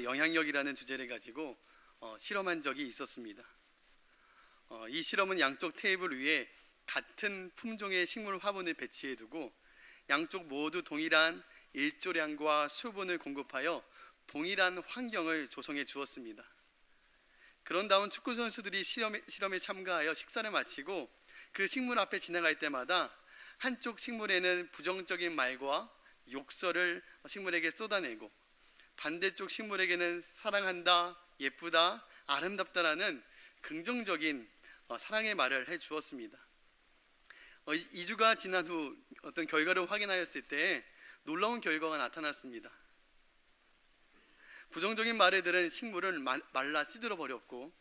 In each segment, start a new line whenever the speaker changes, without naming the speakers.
앞에 영향력이라는 주제를 가지고 실험한 적이 있었습니다. 이 실험은 양쪽 테이블 위에 같은 품종의 식물 화분을 배치해 두고 양쪽 모두 동일한 일조량과 수분을 공급하여 동일한 환경을 조성해 주었습니다. 그런 다음 축구 선수들이 실험에 참가하여 식사를 마치고 그 식물 앞에 지나갈 때마다 한쪽 식물에는 부정적인 말과 욕설을 식물에게 쏟아내고 반대쪽 식물에게는 사랑한다, 예쁘다, 아름답다라는 긍정적인 사랑의 말을 해 주었습니다. 2주가 지난 후 어떤 결과를 확인하였을 때 놀라운 결과가 나타났습니다. 부정적인 말을 들은 식물은 말라 시들어 버렸고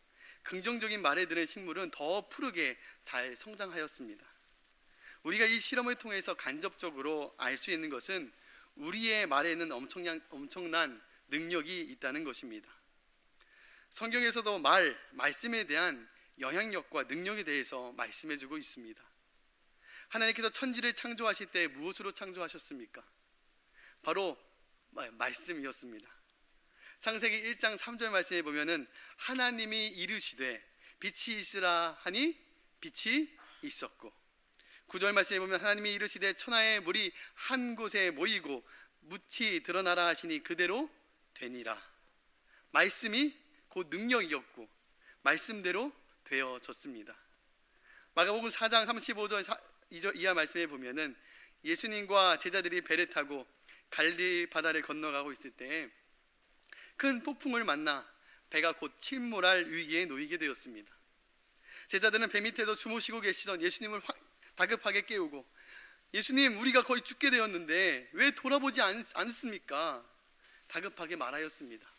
긍정적인 말을 들은 식물은 더 푸르게 잘 성장하였습니다. 우리가 이 실험을 통해서 간접적으로 알 수 있는 것은 우리의 말에는 엄청난 능력이 있다는 것입니다. 성경에서도 말씀에 대한 영향력과 능력에 대해서 말씀해 주고 있습니다. 하나님께서 천지를 창조하실 때 무엇으로 창조하셨습니까? 바로 말씀이었습니다. 창세기 1장 3절 말씀에 보면은 하나님이 이르시되 빛이 있으라 하니 빛이 있었고, 9절 말씀에 보면 하나님이 이르시되 천하의 물이 한 곳에 모이고 묻히 드러나라 하시니 그대로 되니라. 말씀이 곧 능력이었고 말씀대로 되어졌습니다. 마가복음 4장 35절 이하 말씀에 보면은 예수님과 제자들이 배를 타고 갈릴리 바다를 건너가고 있을 때 큰 폭풍을 만나 배가 곧 침몰할 위기에 놓이게 되었습니다. 제자들은 배 밑에서 주무시고 계시던 예수님을 다급하게 깨우고, 예수님, 우리가 거의 죽게 되었는데 왜 돌아보지 않습니까? 다급하게 말하였습니다.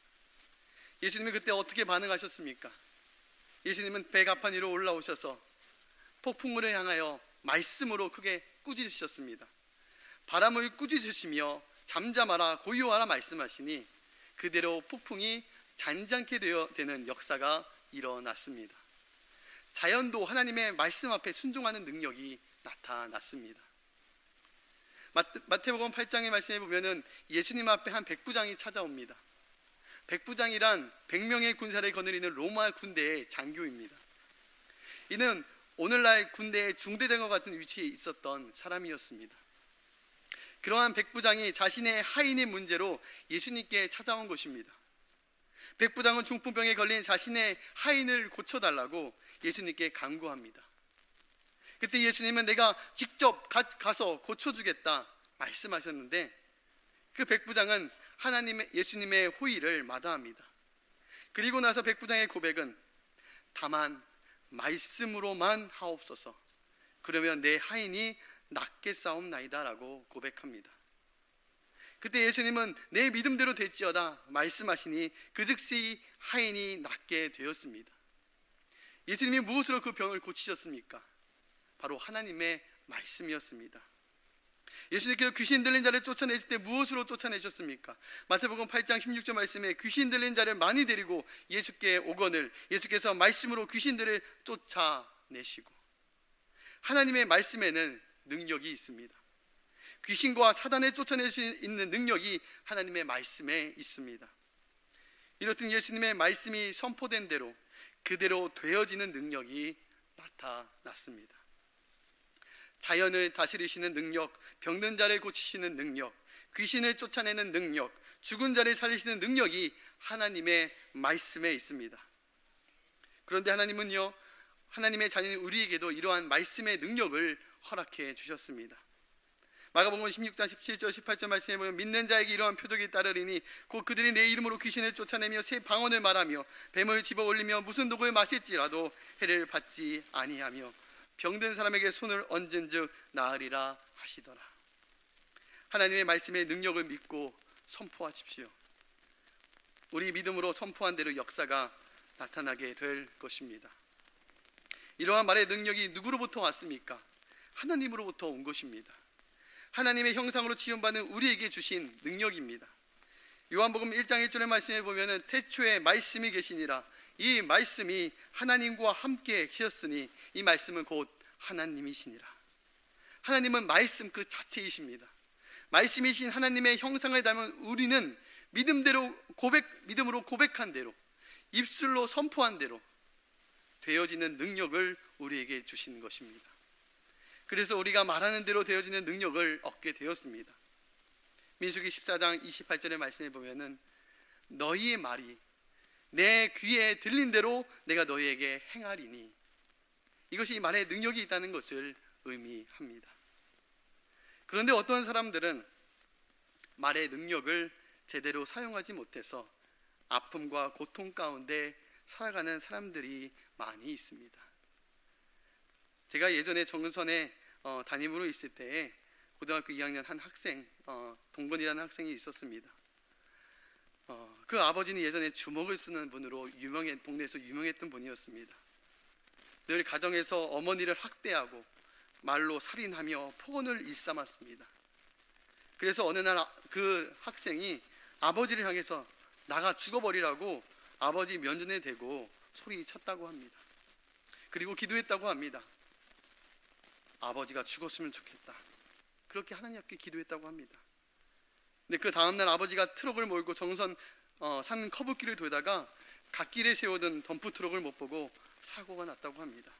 예수님이 그때 어떻게 반응하셨습니까? 예수님은 배 갑판 위로 올라오셔서 폭풍우를 향하여 말씀으로 크게 꾸짖으셨습니다. 바람을 꾸짖으시며 잠잠하라 고요하라 말씀하시니 그대로 폭풍이 잔잔케 되는 역사가 일어났습니다. 자연도 하나님의 말씀 앞에 순종하는 능력이 나타났습니다. 마태복음 8장의 말씀에 보면은 예수님 앞에 한 백부장이 찾아옵니다. 백부장이란 100명의 군사를 거느리는 로마 군대의 장교입니다. 이는 오늘날 군대의 중대장과 같은 위치에 있었던 사람이었습니다. 그러한 백부장이 자신의 하인의 문제로 예수님께 찾아온 것입니다. 백부장은 중풍병에 걸린 자신의 하인을 고쳐달라고 예수님께 간구합니다. 그때 예수님은 내가 직접 가서 고쳐주겠다 말씀하셨는데, 그 백부장은 예수님의 호의를 마다합니다. 그리고 나서 백부장의 고백은 다만 말씀으로만 하옵소서, 그러면 내 하인이 낫게 싸움나이다 라고 고백합니다. 그때 예수님은 내 믿음대로 될지어다 말씀하시니 그 즉시 하인이 낫게 되었습니다. 예수님이 무엇으로 그 병을 고치셨습니까? 바로 하나님의 말씀이었습니다. 예수님께서 귀신 들린 자를 쫓아내실 때 무엇으로 쫓아내셨습니까? 마태복음 8장 16절 말씀에 귀신 들린 자를 많이 데리고 예수께 오거늘 예수께서 말씀으로 귀신들을 쫓아내시고, 하나님의 말씀에는 능력이 있습니다. 귀신과 사단을 쫓아낼 수 있는 능력이 하나님의 말씀에 있습니다. 이렇듯 예수님의 말씀이 선포된 대로 그대로 되어지는 능력이 나타났습니다. 자연을 다스리시는 능력, 병든 자를 고치시는 능력, 귀신을 쫓아내는 능력, 죽은 자를 살리시는 능력이 하나님의 말씀에 있습니다. 그런데 하나님은요, 하나님의 자녀인 우리에게도 이러한 말씀의 능력을 허락해 주셨습니다. 마가복음 16장 17절 18절 말씀에 보면 믿는 자에게 이러한 표적이 따르리니 곧 그들이 내 이름으로 귀신을 쫓아내며 새 방언을 말하며 뱀을 집어 올리며 무슨 독을 마실지라도 해를 받지 아니하며 병든 사람에게 손을 얹은즉 나으리라 하시더라. 하나님의 말씀의 능력을 믿고 선포하십시오. 우리 믿음으로 선포한 대로 역사가 나타나게 될 것입니다. 이러한 말의 능력이 누구로부터 왔습니까? 하나님으로부터 온 것입니다. 하나님의 형상으로 지음받은 우리에게 주신 능력입니다. 요한복음 1장 1절의 말씀에 보면은 태초에 말씀이 계시니라. 이 말씀이 하나님과 함께 계셨으니 이 말씀은 곧 하나님이시니라. 하나님은 말씀 그 자체이십니다. 말씀이신 하나님의 형상을 닮은 우리는 믿음으로 고백한 대로, 입술로 선포한 대로 되어지는 능력을 우리에게 주신 것입니다. 그래서 우리가 말하는 대로 되어지는 능력을 얻게 되었습니다. 민수기 14장 28절의 말씀에 보면은 너희의 말이 내 귀에 들린 대로 내가 너희에게 행하리니, 이것이 이 말에 능력이 있다는 것을 의미합니다. 그런데 어떤 사람들은 말의 능력을 제대로 사용하지 못해서 아픔과 고통 가운데 살아가는 사람들이 많이 있습니다. 제가 예전에 정선에 담임으로 있을 때에 고등학교 2학년 한 학생, 동건이라는 학생이 있었습니다. 그 아버지는 예전에 주먹을 쓰는 분으로 동네에서 유명했던 분이었습니다. 늘 가정에서 어머니를 학대하고 말로 살인하며 폭언을 일삼았습니다. 그래서 어느 날 그 학생이 아버지를 향해서 나가 죽어버리라고 아버지 면전에 대고 소리쳤다고 합니다. 그리고 기도했다고 합니다. 아버지가 죽었으면 좋겠다, 그렇게 하나님 앞에 기도했다고 합니다. 근데 그 다음날 아버지가 트럭을 몰고 정선 산 커브길을 돌다가 갓길에 세우던 덤프 트럭을 못 보고 사고가 났다고 합니다.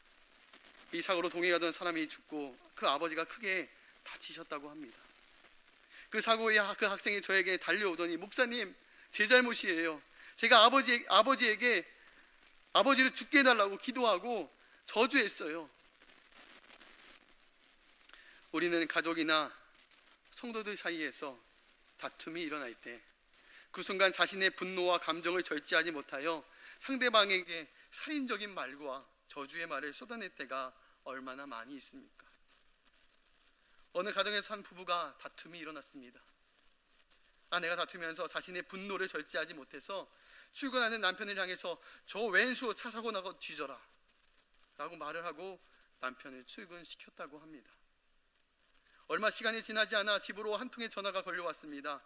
이 사고로 동행하던 사람이 죽고 그 아버지가 크게 다치셨다고 합니다. 그 사고에 그 학생이 저에게 달려오더니, 목사님, 제 잘못이에요. 제가 아버지에게 아버지를 죽게 해달라고 기도하고 저주했어요. 우리는 가족이나 성도들 사이에서 다툼이 일어날 때 그 순간 자신의 분노와 감정을 절제하지 못하여 상대방에게 살인적인 말과 저주의 말을 쏟아낼 때가 얼마나 많이 있습니까? 어느 가정에서 한 부부가 다툼이 일어났습니다. 아내가 다투면서 자신의 분노를 절제하지 못해서 출근하는 남편을 향해서 저 왼수 차 사고 나고 뒤져라 라고 말을 하고 남편을 출근시켰다고 합니다. 얼마 시간이 지나지 않아 집으로 한 통의 전화가 걸려왔습니다.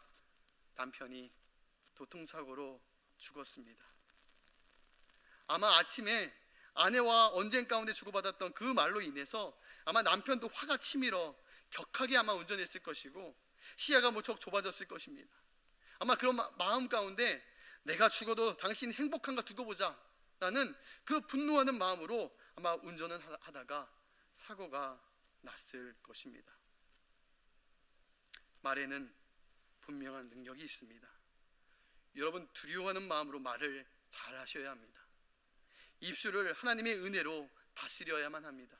남편이 교통사고로 죽었습니다. 아마 아침에 아내와 언쟁 가운데 주고받았던 그 말로 인해서 아마 남편도 화가 치밀어 격하게 아마 운전했을 것이고 시야가 무척 좁아졌을 것입니다. 아마 그런 마음 가운데 내가 죽어도 당신 행복한가 두고 보자 라는 그 분노하는 마음으로 아마 운전을 하다가 사고가 났을 것입니다. 말에는 분명한 능력이 있습니다. 여러분, 두려워하는 마음으로 말을 잘 하셔야 합니다. 입술을 하나님의 은혜로 다스려야만 합니다.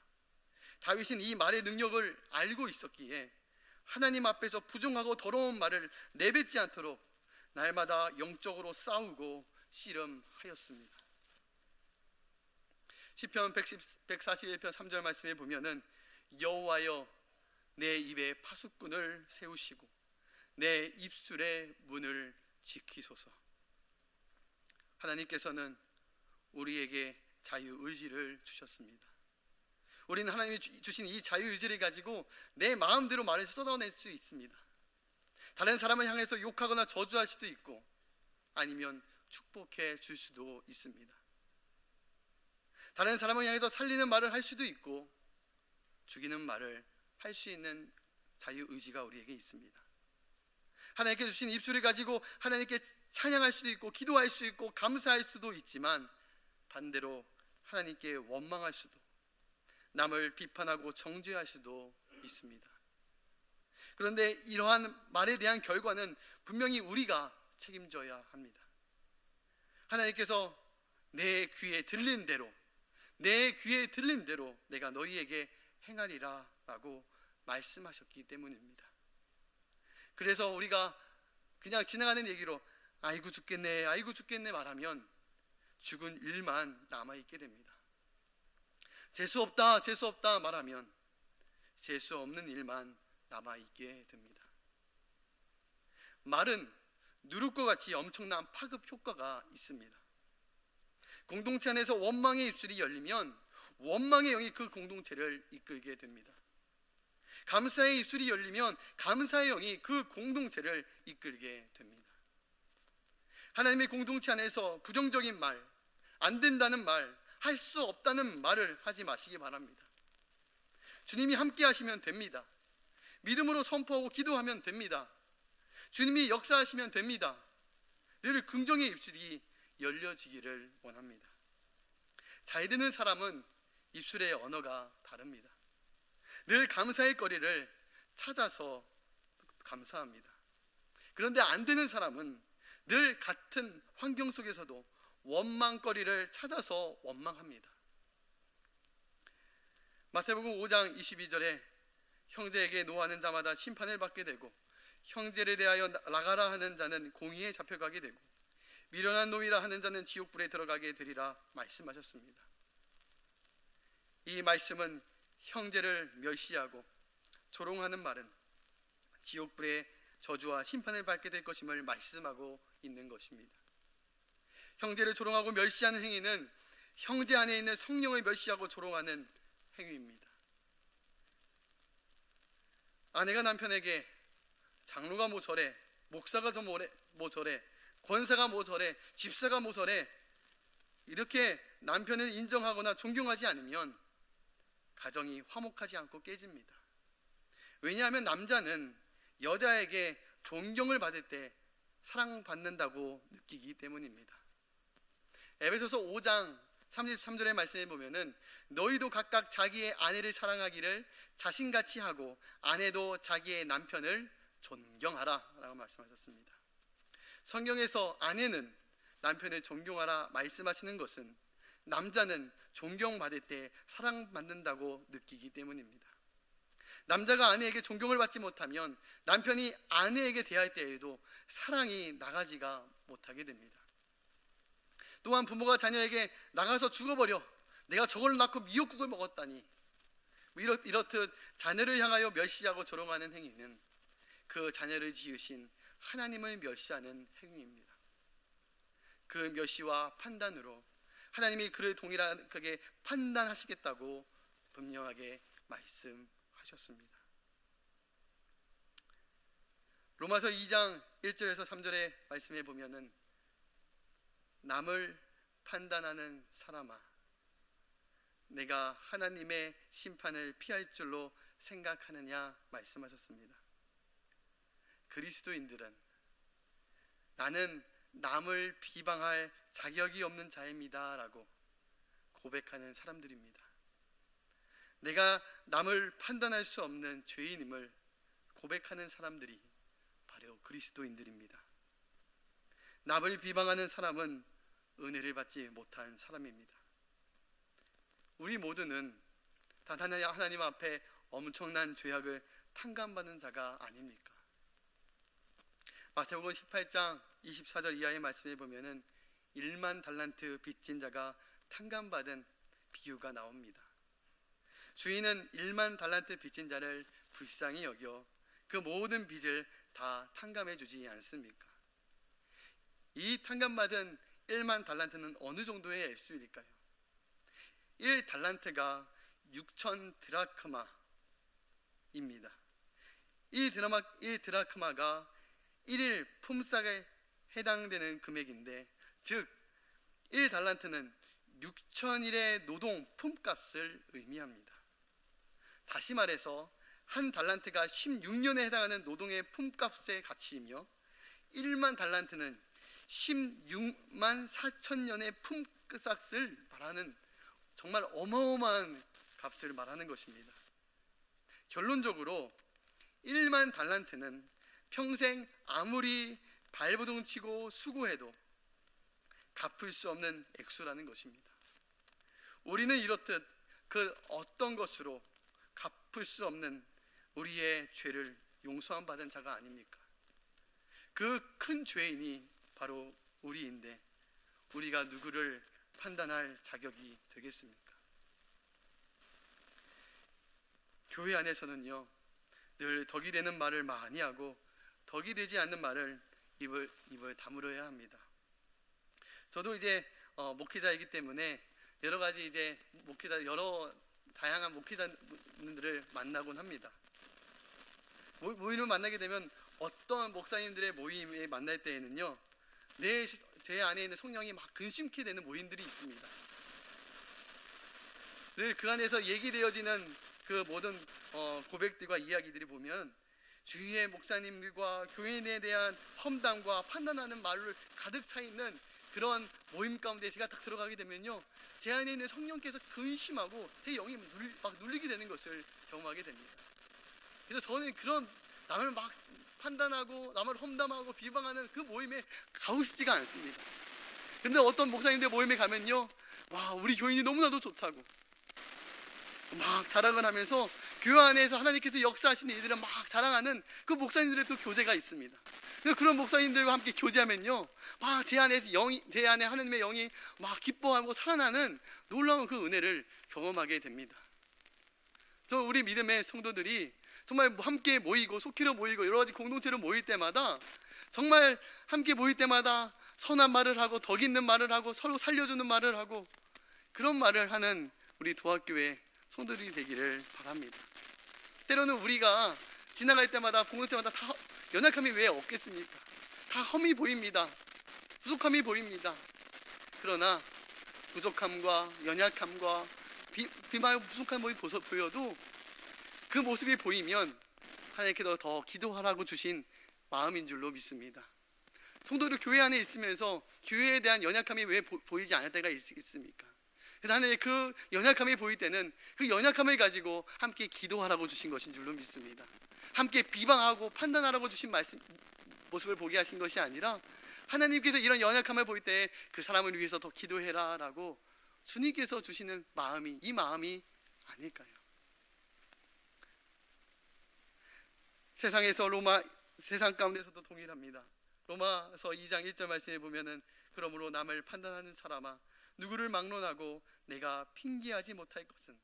다윗은 이 말의 능력을 알고 있었기에 하나님 앞에서 부정하고 더러운 말을 내뱉지 않도록 날마다 영적으로 싸우고 씨름하였습니다. 시편 141편 3절 말씀에 보면은 여호와여, 내 입에 파수꾼을 세우시고 내 입술의 문을 지키소서. 하나님께서는 우리에게 자유의지를 주셨습니다. 우리는 하나님이 주신 이 자유의지를 가지고 내 마음대로 말을 쏟아낼 수 있습니다. 다른 사람을 향해서 욕하거나 저주할 수도 있고 아니면 축복해 줄 수도 있습니다. 다른 사람을 향해서 살리는 말을 할 수도 있고 죽이는 말을 할 수 있는 자유의지가 우리에게 있습니다. 하나님께 주신 입술을 가지고 하나님께 찬양할 수도 있고 기도할 수 있고 감사할 수도 있지만 반대로 하나님께 원망할 수도, 남을 비판하고 정죄할 수도 있습니다. 그런데 이러한 말에 대한 결과는 분명히 우리가 책임져야 합니다. 하나님께서 내 귀에 들린 대로 내가 너희에게 행하리라 라고 말씀하셨기 때문입니다. 그래서 우리가 그냥 지나가는 얘기로 아이고 죽겠네 말하면 죽은 일만 남아있게 됩니다. 재수없다 말하면 재수 없는 일만 남아있게 됩니다. 말은 누룩과 같이 엄청난 파급 효과가 있습니다. 공동체 안에서 원망의 입술이 열리면 원망의 영이 그 공동체를 이끌게 됩니다. 감사의 입술이 열리면 감사의 영이 그 공동체를 이끌게 됩니다. 하나님의 공동체 안에서 부정적인 말, 안 된다는 말, 할 수 없다는 말을 하지 마시기 바랍니다. 주님이 함께 하시면 됩니다. 믿음으로 선포하고 기도하면 됩니다. 주님이 역사하시면 됩니다. 늘 긍정의 입술이 열려지기를 원합니다. 잘 듣는 사람은 입술의 언어가 다릅니다. 늘 감사의 거리를 찾아서 감사합니다. 그런데 안 되는 사람은 늘 같은 환경 속에서도 원망거리를 찾아서 원망합니다. 마태복음 5장 22절에 형제에게 노하는 자마다 심판을 받게 되고 형제를 대하여 나가라 하는 자는 공의에 잡혀가게 되고 미련한 노이라 하는 자는 지옥불에 들어가게 되리라 말씀하셨습니다. 이 말씀은 형제를 멸시하고 조롱하는 말은 지옥불의 저주와 심판을 받게 될 것임을 말씀하고 있는 것입니다. 형제를 조롱하고 멸시하는 행위는 형제 안에 있는 성령을 멸시하고 조롱하는 행위입니다. 아내가 남편에게 장로가 뭐 저래, 목사가 뭐 저래, 권사가 뭐 저래, 집사가 뭐 저래 이렇게 남편을 인정하거나 존경하지 않으면 가정이 화목하지 않고 깨집니다. 왜냐하면 남자는 여자에게 존경을 받을 때 사랑받는다고 느끼기 때문입니다. 에베소서 5장 33절의 말씀에 보면은 너희도 각각 자기의 아내를 사랑하기를 자신같이 하고 아내도 자기의 남편을 존경하라 라고 말씀하셨습니다. 성경에서 아내는 남편을 존경하라 말씀하시는 것은 남자는 존경받을 때 사랑받는다고 느끼기 때문입니다. 남자가 아내에게 존경을 받지 못하면 남편이 아내에게 대할 때에도 사랑이 나가지가 못하게 됩니다. 또한 부모가 자녀에게 나가서 죽어버려, 내가 저걸 낳고 미역국을 먹었다니 이렇듯 자녀를 향하여 멸시하고 조롱하는 행위는 그 자녀를 지으신 하나님을 멸시하는 행위입니다. 그 멸시와 판단으로 하나님이 그를 동일하게 판단하시겠다고 분명하게 말씀하셨습니다. 로마서 2장 1절에서 3절의 말씀에 보면은 남을 판단하는 사람아, 내가 하나님의 심판을 피할 줄로 생각하느냐 말씀하셨습니다. 그리스도인들은 나는 남을 비방할 자격이 없는 자입니다 라고 고백하는 사람들입니다. 내가 남을 판단할 수 없는 죄인임을 고백하는 사람들이 바로 그리스도인들입니다. 남을 비방하는 사람은 은혜를 받지 못한 사람입니다. 우리 모두는 단 하나님 앞에 엄청난 죄악을 탕감받는 자가 아닙니까? 마태복음 18장 24절 이하의 말씀에 보면은 1만 달란트 빚진 자가 탕감받은 비유가 나옵니다. 주인은 1만 달란트 빚진 자를 불쌍히 여겨 그 모든 빚을 다 탕감해 주지 않습니까? 이 탕감받은 1만 달란트는 어느 정도의 액수일까요? 1달란트가 6천 드라크마입니다. 이 드라크마가 1일 품삯에 해당되는 금액인데, 즉 1달란트는 6천일의 노동 품값을 의미합니다. 다시 말해서 한 달란트가 16년에 해당하는 노동의 품값의 가치이며 1만 달란트는 16만 4천 년의 품삯을 말하는 정말 어마어마한 값을 말하는 것입니다. 결론적으로 1만 달란트는 평생 아무리 발버둥치고 수고해도 갚을 수 없는 액수라는 것입니다. 우리는 이렇듯 그 어떤 것으로 갚을 수 없는 우리의 죄를 용서함 받은 자가 아닙니까? 그 큰 죄인이 바로 우리인데 우리가 누구를 판단할 자격이 되겠습니까? 교회 안에서는요, 늘 덕이 되는 말을 많이 하고 덕이 되지 않는 말을 입을 다물어야 합니다. 저도 이제 목회자이기 때문에 여러 가지 이제 여러 다양한 목회자분들을 만나곤 합니다. 모임을 만나게 되면 어떤 목사님들의 모임에 만날 때에는요, 제 안에 있는 성령이 막 근심케 되는 모임들이 있습니다. 늘 그 안에서 얘기되어지는 그 모든 고백들과 이야기들이 보면 주위의 목사님들과 교인에 대한 험담과 판단하는 말을 가득 차 있는 그런 모임 가운데 제가 딱 들어가게 되면요, 제 안에 있는 성령께서 근심하고 제 영이 막 눌리게 되는 것을 경험하게 됩니다. 그래서 저는 그런 남을 막 판단하고 남을 험담하고 비방하는 그 모임에 가고 싶지가 않습니다. 근데 어떤 목사님들 모임에 가면요, 와, 우리 교인이 너무나도 좋다고 막 자랑을 하면서 교회 안에서 하나님께서 역사하시는 일들을 막 자랑하는 그 목사님들의 또 교제가 있습니다. 그런 목사님들과 함께 교제하면요, 막 제 안에 하나님의 영이 막 기뻐하고 살아나는 놀라운 그 은혜를 경험하게 됩니다. 저 우리 믿음의 성도들이 정말 함께 모이고 속히로 모이고 여러 가지 공동체로 모일 때마다, 정말 함께 모일 때마다 선한 말을 하고 덕 있는 말을 하고 서로 살려주는 말을 하고 그런 말을 하는 우리 도합교회 성도들이 되기를 바랍니다. 때로는 우리가 지나갈 때마다 공동체마다 다 연약함이 왜 없겠습니까? 다 험이 보입니다. 부족함이 보입니다. 그러나 부족함과 연약함과 비만하고 부족한 모습이 보여도 그 모습이 보이면 하나님께서 더 기도하라고 주신 마음인 줄로 믿습니다. 성도들 교회 안에 있으면서 교회에 대한 연약함이 왜 보이지 않을 때가 있습니까? 하나님의 그 연약함이 보일 때는 그 연약함을 가지고 함께 기도하라고 주신 것인 줄로 믿습니다. 함께 비방하고 판단하라고 주신 모습을 보게 하신 것이 아니라, 하나님께서 이런 연약함을 보일 때 그 사람을 위해서 더 기도해라 라고 주님께서 주시는 마음이 이 마음이 아닐까요? 세상 가운데서도 동일합니다. 로마서 2장 1절 말씀에 보면은, 그러므로 남을 판단하는 사람아, 누구를 막론하고 내가 핑계하지 못할 것은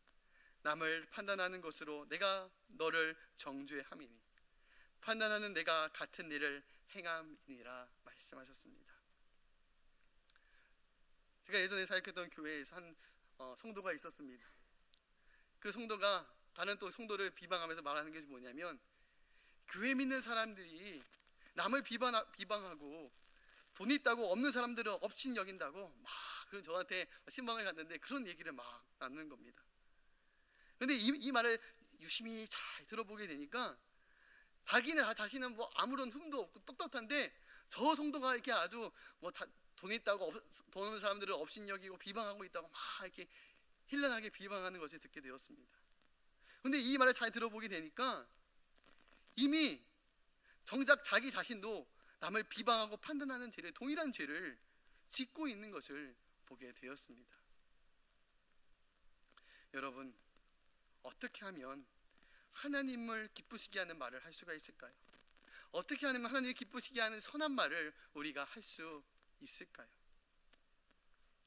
남을 판단하는 것으로 내가 너를 정죄함이니 판단하는 내가 같은 일을 행함이니라 말씀하셨습니다. 제가 예전에 사역했던 교회에서 한 성도가 있었습니다. 그 성도가 다른 또 성도를 비방하면서 말하는 게 뭐냐면, 교회 믿는 사람들이 남을 비방하고 돈 있다고 없는 사람들은 업신 여긴다고 막 그런 저한테 신방을 갔는데 그런 얘기를 막 나누는 겁니다. 근데 이 말을 유심히 잘 들어보게 되니까 자신은 뭐 아무런 흠도 없고 똑똑한데, 저 성도가 이렇게 아주 뭐 돈 있다고 돈 없는 사람들을 업신 여기고 비방하고 있다고 막 이렇게 힐난하게 비방하는 것을 듣게 되었습니다. 근데 이 말을 잘 들어보게 되니까 이미 정작 자기 자신도 남을 비방하고 판단하는 죄를, 동일한 죄를 짓고 있는 것을 보게 되었습니다. 여러분, 어떻게 하면 하나님을 기쁘시게 하는 말을 할 수가 있을까요? 어떻게 하면 하나님을 기쁘시게 하는 선한 말을 우리가 할 수 있을까요?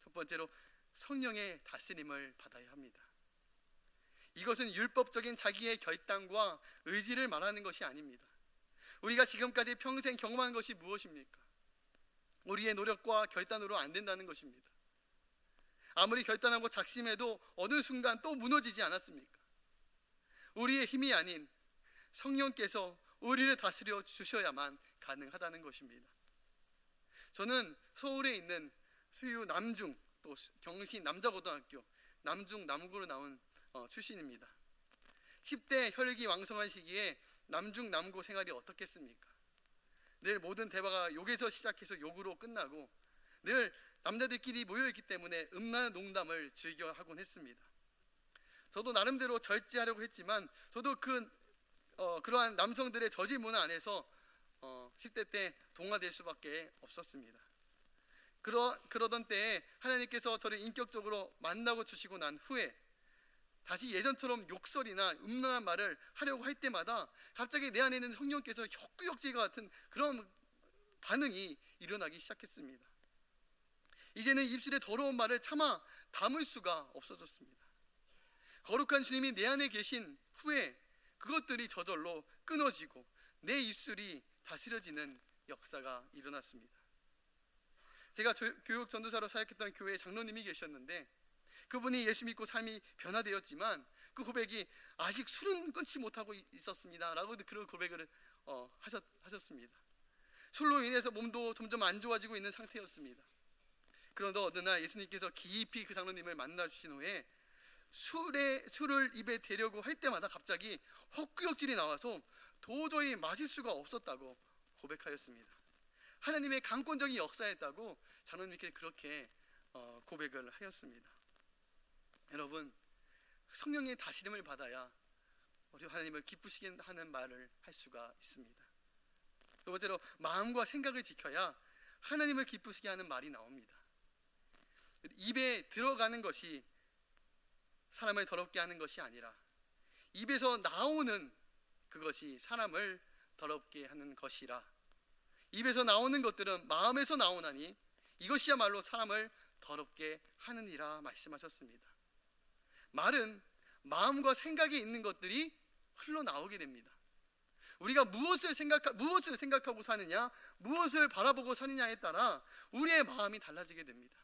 첫 번째로 성령의 다스림을 받아야 합니다. 이것은 율법적인 자기의 결단과 의지를 말하는 것이 아닙니다. 우리가 지금까지 평생 경험한 것이 무엇입니까? 우리의 노력과 결단으로 안 된다는 것입니다. 아무리 결단하고 작심해도 어느 순간 또 무너지지 않았습니까? 우리의 힘이 아닌 성령께서 우리를 다스려 주셔야만 가능하다는 것입니다. 저는 서울에 있는 수유 남중, 또 경신 남자고등학교 남중 남구로 나온 출신입니다. 10대 혈기 왕성한 시기에 남중 남고 생활이 어떻겠습니까? 늘 모든 대화가 욕에서 시작해서 욕으로 끝나고 늘 남자들끼리 모여있기 때문에 음란한 농담을 즐겨 하곤 했습니다. 저도 나름대로 절제하려고 했지만 저도 그러한 남성들의 저질 문화 안에서 10대 때 동화될 수밖에 없었습니다. 그러던 때에 하나님께서 저를 인격적으로 만나고 주시고 난 후에 다시 예전처럼 욕설이나 음란한 말을 하려고 할 때마다 갑자기 내 안에 있는 성령께서 헛구역질 같은 그런 반응이 일어나기 시작했습니다. 이제는 입술에 더러운 말을 참아 담을 수가 없어졌습니다. 거룩한 주님이 내 안에 계신 후에 그것들이 저절로 끊어지고 내 입술이 다스려지는 역사가 일어났습니다. 제가 교육 전도사로 사역했던 교회에 장로님이 계셨는데, 그분이 예수 믿고 삶이 변화되었지만 그 고백이 아직 술은 끊지 못하고 있었습니다 라고 그런 고백을 하셨습니다. 술로 인해서 몸도 점점 안 좋아지고 있는 상태였습니다. 그런데 어느 날 예수님께서 깊이 그 장로님을 만나 주신 후에 술을 입에 대려고 할 때마다 갑자기 헛구역질이 나와서 도저히 마실 수가 없었다고 고백하였습니다. 하나님의 강권적인 역사였다고 자노님께 그렇게 고백을 하였습니다. 여러분, 성령의 다스림을 받아야 우리 하나님을 기쁘시게 하는 말을 할 수가 있습니다. 두 번째로, 마음과 생각을 지켜야 하나님을 기쁘시게 하는 말이 나옵니다. 입에 들어가는 것이 사람을 더럽게 하는 것이 아니라 입에서 나오는 그것이 사람을 더럽게 하는 것이라. 입에서 나오는 것들은 마음에서 나오나니 이것이야말로 사람을 더럽게 하느니라 말씀하셨습니다. 말은 마음과 생각이 있는 것들이 흘러나오게 됩니다. 우리가 무엇을 생각하고 사느냐, 무엇을 바라보고 사느냐에 따라 우리의 마음이 달라지게 됩니다.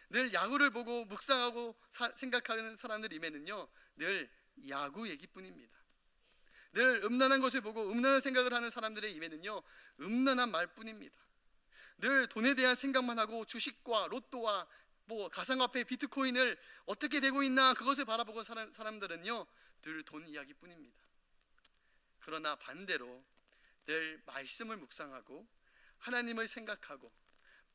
늘 야구를 보고 묵상하고 생각하는 사람들 입에는요, 늘 야구 얘기뿐입니다. 늘 음란한 것을 보고 음란한 생각을 하는 사람들의 입에는요, 음란한 말뿐입니다. 늘 돈에 대한 생각만 하고 주식과 로또와 가상화폐 비트코인을 어떻게 되고 있나 그것을 바라보고 사는 사람들은요, 늘 돈 이야기뿐입니다. 그러나 반대로 늘 말씀을 묵상하고 하나님을 생각하고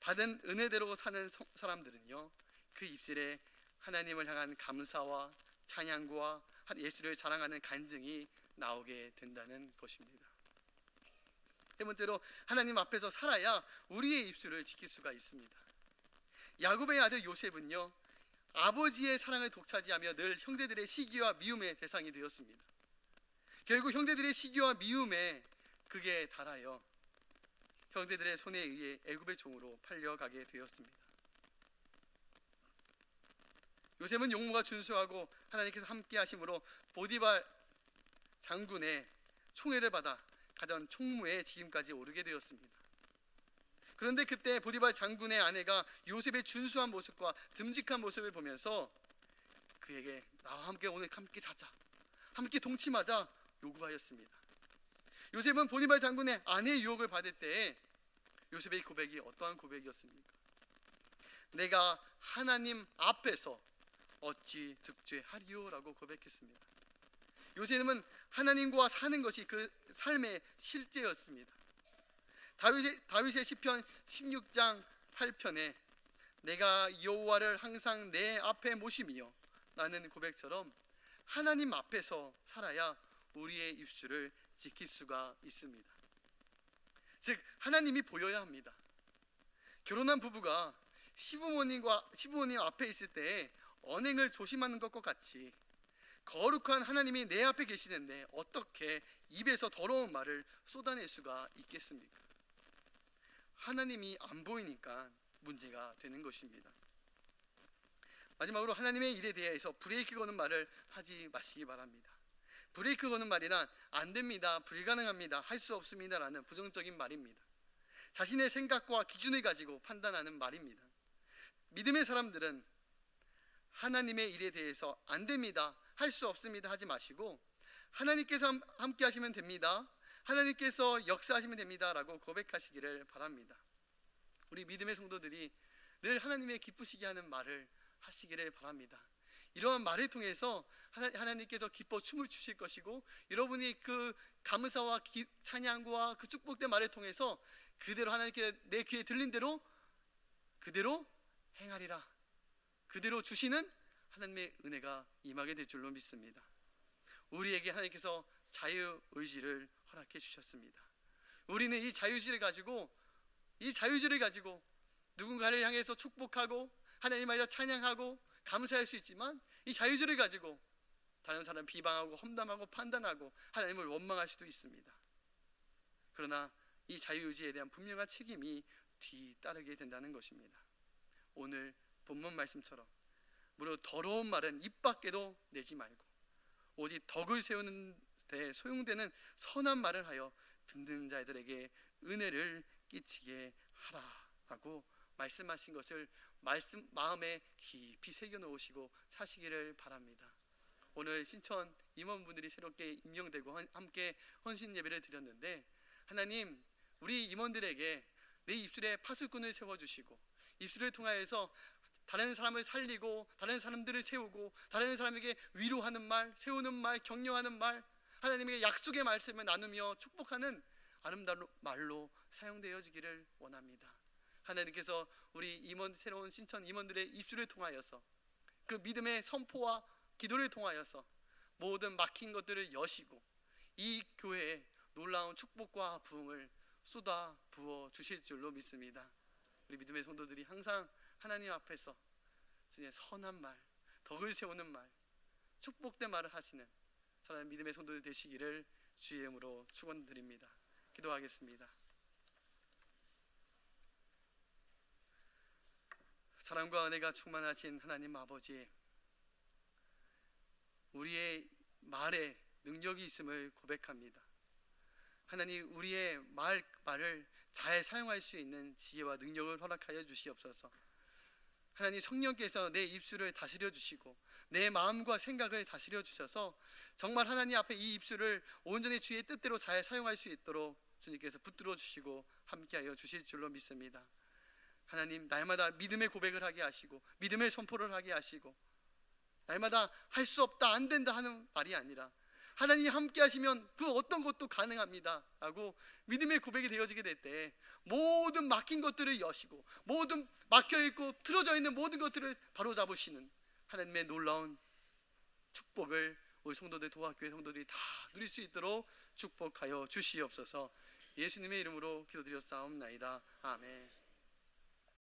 받은 은혜대로 사는 사람들은요, 그 입술에 하나님을 향한 감사와 찬양과 예수를 자랑하는 간증이 나오게 된다는 것입니다. 세 번째로, 하나님 앞에서 살아야 우리의 입술을 지킬 수가 있습니다. 야곱의 아들 요셉은요, 아버지의 사랑을 독차지하며 늘 형제들의 시기와 미움의 대상이 되었습니다. 결국 형제들의 시기와 미움에 극에 달하여 형제들의 손에 의해 애굽의 종으로 팔려가게 되었습니다. 요셉은 용모가 준수하고 하나님께서 함께 하심으로 보디발 장군의 총애를 받아 가전 총무에 지금까지 오르게 되었습니다. 그런데 그때 보디발 장군의 아내가 요셉의 준수한 모습과 듬직한 모습을 보면서 그에게 나와 오늘 함께 자자, 함께 동침하자 요구하였습니다. 요셉은 보디발 장군의 아내의 유혹을 받을 때에 요셉의 고백이 어떠한 고백이었습니까? 내가 하나님 앞에서 어찌 득죄하리요? 라고 고백했습니다. 요셉은 하나님과 사는 것이 그 삶의 실제였습니다. 다윗의 시편 16장 8편에 내가 여호와를 항상 내 앞에 모심이요 라는 고백처럼 하나님 앞에서 살아야 우리의 입술을 지킬 수가 있습니다. 즉, 하나님이 보여야 합니다. 결혼한 부부가 시부모님 앞에 있을 때 언행을 조심하는 것과 같이 거룩한 하나님이 내 앞에 계시는데 어떻게 입에서 더러운 말을 쏟아낼 수가 있겠습니까? 하나님이 안 보이니까 문제가 되는 것입니다. 마지막으로, 하나님의 일에 대해서 브레이크 거는 말을 하지 마시기 바랍니다. 브레이크 거는 말이란 안 됩니다, 불가능합니다, 할 수 없습니다 라는 부정적인 말입니다. 자신의 생각과 기준을 가지고 판단하는 말입니다. 믿음의 사람들은 하나님의 일에 대해서 안 됩니다, 할 수 없습니다 하지 마시고 하나님께서 함께 하시면 됩니다, 하나님께서 역사하시면 됩니다 라고 고백하시기를 바랍니다. 우리 믿음의 성도들이 늘 하나님의 기쁘시게 하는 말을 하시기를 바랍니다. 이러한 말을 통해서 하나님께서 기뻐 춤을 추실 것이고 여러분이 그 감사와 찬양과 그 축복된 말을 통해서 그대로 하나님께 내 귀에 들린 대로 그대로 행하리라, 그대로 주시는 하나님의 은혜가 임하게 될 줄로 믿습니다. 우리에게 하나님께서 자유의지를 허락해 주셨습니다. 우리는 이 자유의지를 가지고 누군가를 향해서 축복하고 하나님을 찬양하고 감사할 수 있지만 이 자유의지를 가지고 다른 사람 비방하고 험담하고 판단하고 하나님을 원망할 수도 있습니다. 그러나 이 자유의지에 대한 분명한 책임이 뒤따르게 된다는 것입니다. 오늘 본문 말씀처럼 무릇 더러운 말은 입 밖에도 내지 말고 오직 덕을 세우는 데 소용되는 선한 말을 하여 듣는 자들에게 은혜를 끼치게 하라라고 말씀하신 것을 마음에 깊이 새겨 놓으시고 사시기를 바랍니다. 오늘 신천 임원분들이 새롭게 임명되고 함께 헌신 예배를 드렸는데 하나님, 우리 임원들에게 내 입술에 파수꾼을 세워주시고 입술을 통하여서 다른 사람을 살리고 다른 사람들을 세우고 다른 사람에게 위로하는 말, 세우는 말, 격려하는 말, 하나님의 약속의 말씀을 나누며 축복하는 아름다운 말로 사용되어지기를 원합니다. 하나님께서 우리 임원, 새로운 신천 임원들의 입술을 통하여서 그 믿음의 선포와 기도를 통하여서 모든 막힌 것들을 여시고 이 교회에 놀라운 축복과 부흥을 쏟아 부어 주실 줄로 믿습니다. 우리 믿음의 성도들이 항상 하나님 앞에서 주님의 선한 말, 덕을 세우는 말, 축복된 말을 하시는 사랑하는 믿음의 성도들 되시기를 주의 이름으로 축원드립니다. 기도하겠습니다. 사랑과 은혜가 충만하신 하나님 아버지, 우리의 말에 능력이 있음을 고백합니다. 하나님, 우리의 말을 잘 사용할 수 있는 지혜와 능력을 허락하여 주시옵소서. 하나님, 성령께서 내 입술을 다스려 주시고 내 마음과 생각을 다스려 주셔서 정말 하나님 앞에 이 입술을 온전히 주의 뜻대로 잘 사용할 수 있도록 주님께서 붙들어 주시고 함께하여 주실 줄로 믿습니다. 하나님, 날마다 믿음의 고백을 하게 하시고 믿음의 선포를 하게 하시고 날마다 할 수 없다, 안 된다 하는 말이 아니라 하나님이 함께 하시면 그 어떤 것도 가능합니다 라고 믿음의 고백이 되어지게 될 때 모든 막힌 것들을 여시고 모든 막혀있고 틀어져 있는 모든 것들을 바로잡으시는 하나님의 놀라운 축복을 우리 성도들, 도화교회 성도들이 다 누릴 수 있도록 축복하여 주시옵소서. 예수님의 이름으로 기도드렸사옵나이다. 아멘.